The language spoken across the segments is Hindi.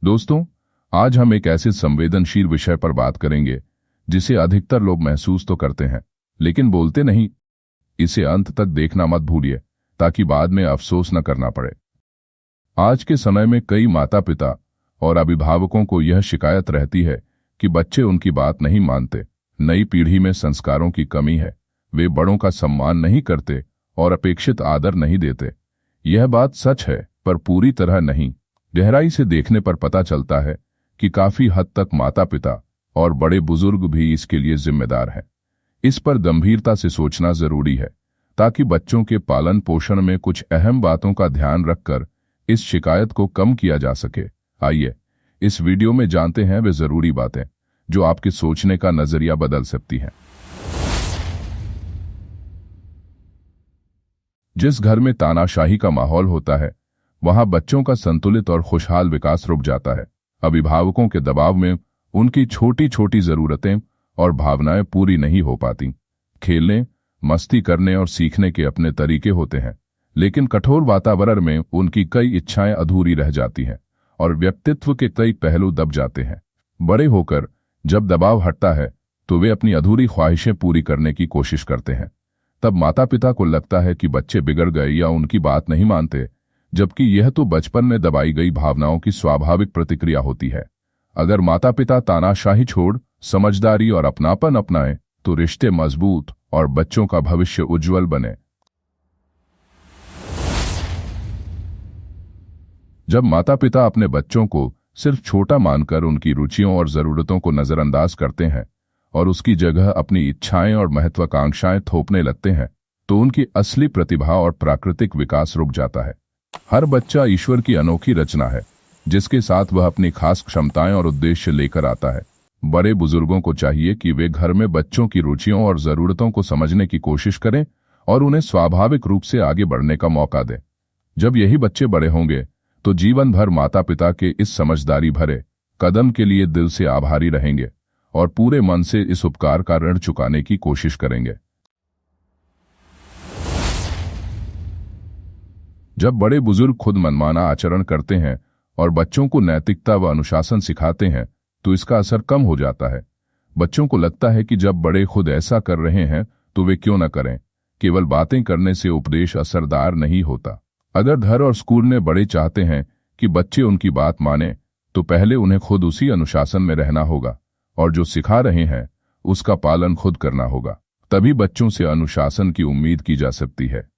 दोस्तों, आज हम एक ऐसे संवेदनशील विषय पर बात करेंगे जिसे अधिकतर लोग महसूस तो करते हैं लेकिन बोलते नहीं। इसे अंत तक देखना मत भूलिए ताकि बाद में अफसोस न करना पड़े। आज के समय में कई माता पिता और अभिभावकों को यह शिकायत रहती है कि बच्चे उनकी बात नहीं मानते। नई पीढ़ी में संस्कारों की कमी है, वे बड़ों का सम्मान नहीं करते और अपेक्षित आदर नहीं देते। यह बात सच है, पर पूरी तरह नहीं। गहराई से देखने पर पता चलता है कि काफी हद तक माता पिता और बड़े बुजुर्ग भी इसके लिए जिम्मेदार हैं। इस पर गंभीरता से सोचना जरूरी है ताकि बच्चों के पालन पोषण में कुछ अहम बातों का ध्यान रखकर इस शिकायत को कम किया जा सके। आइए इस वीडियो में जानते हैं वे जरूरी बातें जो आपके सोचने का नजरिया बदल सकती हैं। जिस घर में तानाशाही का माहौल होता है वहां बच्चों का संतुलित और खुशहाल विकास रुक जाता है। अभिभावकों के दबाव में उनकी छोटी छोटी जरूरतें और भावनाएं पूरी नहीं हो पाती। खेलने, मस्ती करने और सीखने के अपने तरीके होते हैं, लेकिन कठोर वातावरण में उनकी कई इच्छाएं अधूरी रह जाती हैं और व्यक्तित्व के कई पहलू दब जाते हैं। बड़े होकर जब दबाव हटता है तो वे अपनी अधूरी ख्वाहिशें पूरी करने की कोशिश करते हैं। तब माता पिता को लगता है कि बच्चे बिगड़ गए या उनकी बात नहीं मानते, जबकि यह तो बचपन में दबाई गई भावनाओं की स्वाभाविक प्रतिक्रिया होती है। अगर माता पिता तानाशाही छोड़ समझदारी और अपनापन अपनाएं तो रिश्ते मजबूत और बच्चों का भविष्य उज्जवल बने। जब माता पिता अपने बच्चों को सिर्फ छोटा मानकर उनकी रुचियों और जरूरतों को नजरअंदाज करते हैं और उसकी जगह अपनी इच्छाएं और महत्वाकांक्षाएं थोपने लगते हैं तो उनकी असली प्रतिभा और प्राकृतिक विकास रुक जाता है। हर बच्चा ईश्वर की अनोखी रचना है जिसके साथ वह अपनी खास क्षमताएं और उद्देश्य लेकर आता है। बड़े बुजुर्गों को चाहिए कि वे घर में बच्चों की रुचियों और जरूरतों को समझने की कोशिश करें और उन्हें स्वाभाविक रूप से आगे बढ़ने का मौका दें। जब यही बच्चे बड़े होंगे तो जीवन भर माता पिता के इस समझदारी भरे कदम के लिए दिल से आभारी रहेंगे और पूरे मन से इस उपकार का ऋण चुकाने की कोशिश करेंगे। जब बड़े बुजुर्ग खुद मनमाना आचरण करते हैं और बच्चों को नैतिकता व अनुशासन सिखाते हैं तो इसका असर कम हो जाता है। बच्चों को लगता है कि जब बड़े खुद ऐसा कर रहे हैं तो वे क्यों न करें। केवल बातें करने से उपदेश असरदार नहीं होता। अगर घर और स्कूल में बड़े चाहते हैं कि बच्चे उनकी बात माने तो पहले उन्हें खुद उसी अनुशासन में रहना होगा और जो सिखा रहे हैं उसका पालन खुद करना होगा। तभी बच्चों से अनुशासन की उम्मीद की जा सकती है।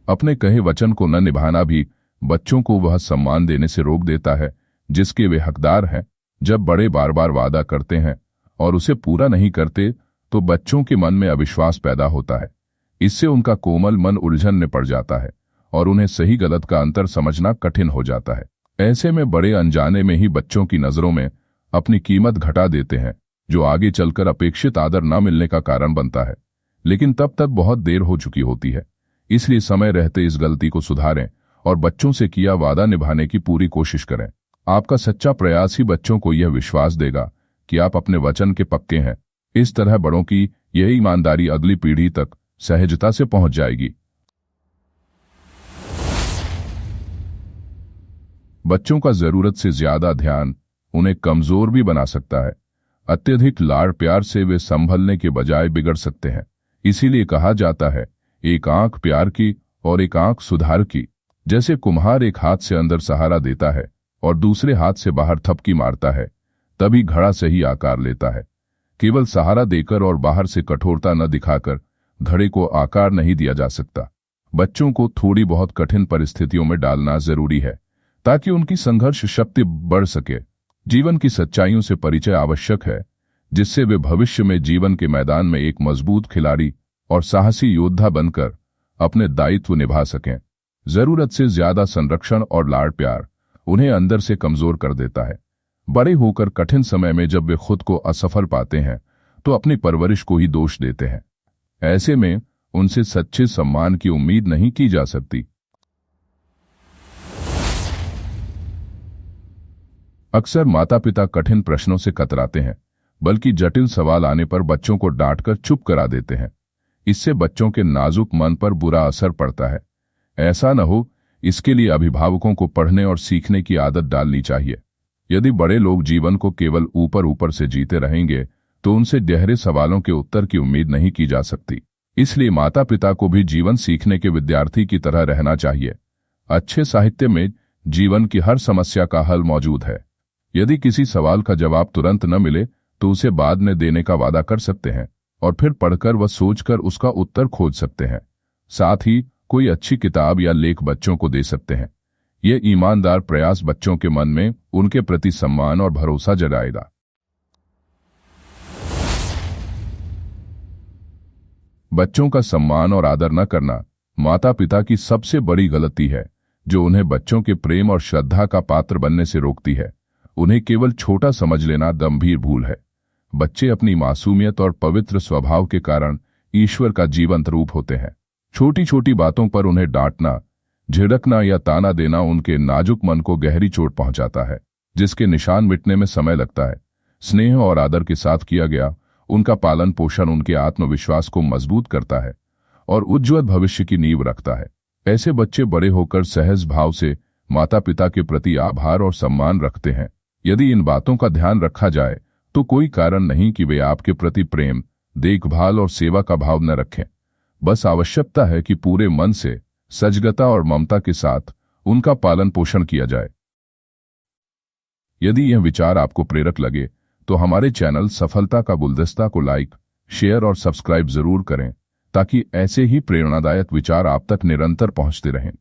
अपने कहे वचन को न निभाना भी बच्चों को वह सम्मान देने से रोक देता है जिसके वे हकदार हैं। जब बड़े बार बार वादा करते हैं और उसे पूरा नहीं करते तो बच्चों के मन में अविश्वास पैदा होता है। इससे उनका कोमल मन उलझन में पड़ जाता है और उन्हें सही गलत का अंतर समझना कठिन हो जाता है। ऐसे में बड़े अनजाने में ही बच्चों की नजरों में अपनी कीमत घटा देते हैं, जो आगे चलकर अपेक्षित आदर न मिलने का कारण बनता है। लेकिन तब तक बहुत देर हो चुकी होती है। इसलिए समय रहते इस गलती को सुधारें और बच्चों से किया वादा निभाने की पूरी कोशिश करें। आपका सच्चा प्रयास ही बच्चों को यह विश्वास देगा कि आप अपने वचन के पक्के हैं। इस तरह बड़ों की यह ईमानदारी अगली पीढ़ी तक सहजता से पहुंच जाएगी। बच्चों का जरूरत से ज्यादा ध्यान उन्हें कमजोर भी बना सकता है। अत्यधिक लाड़ प्यार से वे संभलने के बजाय बिगड़ सकते हैं। इसीलिए कहा जाता है, एक आंख प्यार की और एक आंख सुधार की। जैसे कुम्हार एक हाथ से अंदर सहारा देता है और दूसरे हाथ से बाहर थपकी मारता है, तभी घड़ा सही आकार लेता है। केवल सहारा देकर और बाहर से कठोरता न दिखाकर घड़े को आकार नहीं दिया जा सकता। बच्चों को थोड़ी बहुत कठिन परिस्थितियों में डालना जरूरी है ताकि उनकी संघर्ष शक्ति बढ़ सके। जीवन की सच्चाइयों से परिचय आवश्यक है जिससे वे भविष्य में जीवन के मैदान में एक मजबूत खिलाड़ी और साहसी योद्धा बनकर अपने दायित्व निभा सकें। जरूरत से ज्यादा संरक्षण और लाड़ प्यार उन्हें अंदर से कमजोर कर देता है। बड़े होकर कठिन समय में जब वे खुद को असफल पाते हैं तो अपनी परवरिश को ही दोष देते हैं। ऐसे में उनसे सच्चे सम्मान की उम्मीद नहीं की जा सकती। अक्सर माता पिता कठिन प्रश्नों से कतराते हैं, बल्कि जटिल सवाल आने पर बच्चों को डांटकर चुप करा देते हैं। इससे बच्चों के नाजुक मन पर बुरा असर पड़ता है। ऐसा न हो इसके लिए अभिभावकों को पढ़ने और सीखने की आदत डालनी चाहिए। यदि बड़े लोग जीवन को केवल ऊपर ऊपर से जीते रहेंगे तो उनसे गहरे सवालों के उत्तर की उम्मीद नहीं की जा सकती। इसलिए माता पिता को भी जीवन सीखने के विद्यार्थी की तरह रहना चाहिए। अच्छे साहित्य में जीवन की हर समस्या का हल मौजूद है। यदि किसी सवाल का जवाब तुरंत न मिले तो उसे बाद में देने का वादा कर सकते हैं और फिर पढ़कर व सोचकर उसका उत्तर खोज सकते हैं। साथ ही कोई अच्छी किताब या लेख बच्चों को दे सकते हैं। यह ईमानदार प्रयास बच्चों के मन में उनके प्रति सम्मान और भरोसा जगाएगा। बच्चों का सम्मान और आदर न करना माता पिता की सबसे बड़ी गलती है, जो उन्हें बच्चों के प्रेम और श्रद्धा का पात्र बनने से रोकती है। उन्हें केवल छोटा समझ लेना गंभीर भूल है। बच्चे अपनी मासूमियत और पवित्र स्वभाव के कारण ईश्वर का जीवंत रूप होते हैं। छोटी छोटी बातों पर उन्हें डांटना, झिड़कना या ताना देना उनके नाजुक मन को गहरी चोट पहुंचाता है, जिसके निशान मिटने में समय लगता है। स्नेह और आदर के साथ किया गया उनका पालन पोषण उनके आत्मविश्वास को मजबूत करता है और उज्ज्वल भविष्य की नींव रखता है। ऐसे बच्चे बड़े होकर सहज भाव से माता पिता के प्रति आभार और सम्मान रखते हैं। यदि इन बातों का ध्यान रखा जाए तो कोई कारण नहीं कि वे आपके प्रति प्रेम, देखभाल और सेवा का भाव न रखें। बस आवश्यकता है कि पूरे मन से, सजगता और ममता के साथ उनका पालन पोषण किया जाए। यदि यह विचार आपको प्रेरक लगे तो हमारे चैनल सफलता का गुलदस्ता को लाइक, शेयर और सब्सक्राइब जरूर करें, ताकि ऐसे ही प्रेरणादायक विचार आप तक निरंतर पहुंचते रहें।